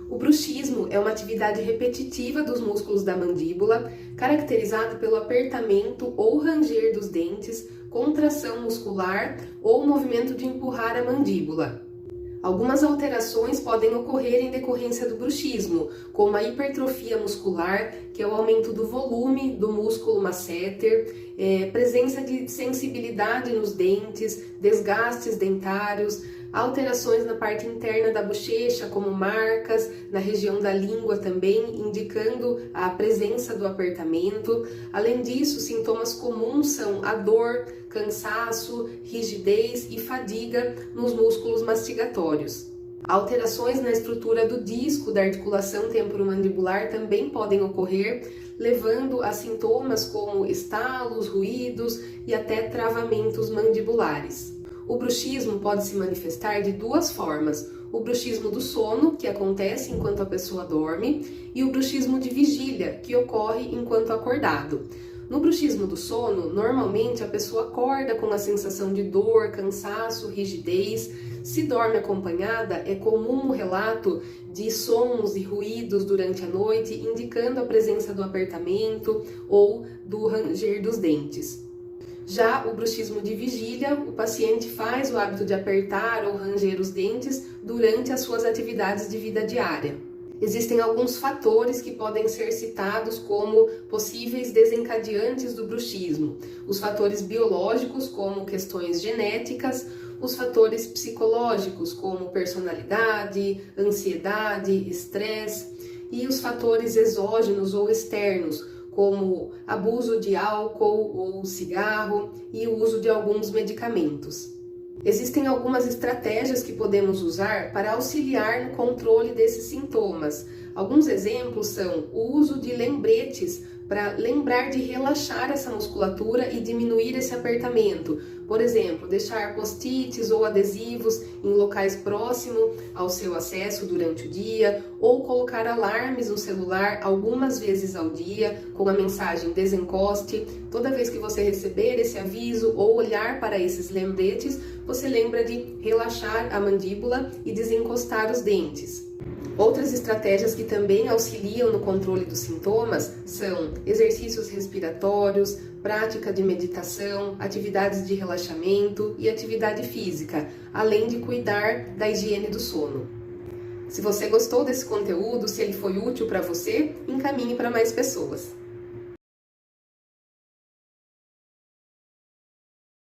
O bruxismo é uma atividade repetitiva dos músculos da mandíbula, caracterizada pelo apertamento ou ranger dos dentes, contração muscular ou movimento de empurrar a mandíbula. Algumas alterações podem ocorrer em decorrência do bruxismo, como a hipertrofia muscular, que é o aumento do volume do músculo masseter, presença de sensibilidade nos dentes, desgastes dentários, alterações na parte interna da bochecha, como marcas, na região da língua também, indicando a presença do apertamento. Além disso, sintomas comuns são a dor, cansaço, rigidez e fadiga nos músculos mastigatórios. Alterações na estrutura do disco da articulação temporomandibular também podem ocorrer, levando a sintomas como estalos, ruídos e até travamentos mandibulares. O bruxismo pode se manifestar de duas formas: o bruxismo do sono, que acontece enquanto a pessoa dorme, e o bruxismo de vigília, que ocorre enquanto acordado. No bruxismo do sono, normalmente a pessoa acorda com a sensação de dor, cansaço, rigidez. Se dorme acompanhada, é comum o relato de sons e ruídos durante a noite, indicando a presença do apertamento ou do ranger dos dentes. Já o bruxismo de vigília, o paciente faz o hábito de apertar ou ranger os dentes durante as suas atividades de vida diária. Existem alguns fatores que podem ser citados como possíveis desencadeantes do bruxismo. Os fatores biológicos, como questões genéticas, os fatores psicológicos, como personalidade, ansiedade, estresse, e os fatores exógenos ou externos, como abuso de álcool ou cigarro e o uso de alguns medicamentos. Existem algumas estratégias que podemos usar para auxiliar no controle desses sintomas. Alguns exemplos são o uso de lembretes para lembrar de relaxar essa musculatura e diminuir esse apertamento. Por exemplo, deixar post-its ou adesivos em locais próximos ao seu acesso durante o dia, ou colocar alarmes no celular algumas vezes ao dia com a mensagem desencoste. Toda vez que você receber esse aviso ou olhar para esses lembretes, você lembra de relaxar a mandíbula e desencostar os dentes. Outras estratégias que também auxiliam no controle dos sintomas são exercícios respiratórios, prática de meditação, atividades de relaxamento e atividade física, além de cuidar da higiene do sono. Se você gostou desse conteúdo, se ele foi útil para você, encaminhe para mais pessoas.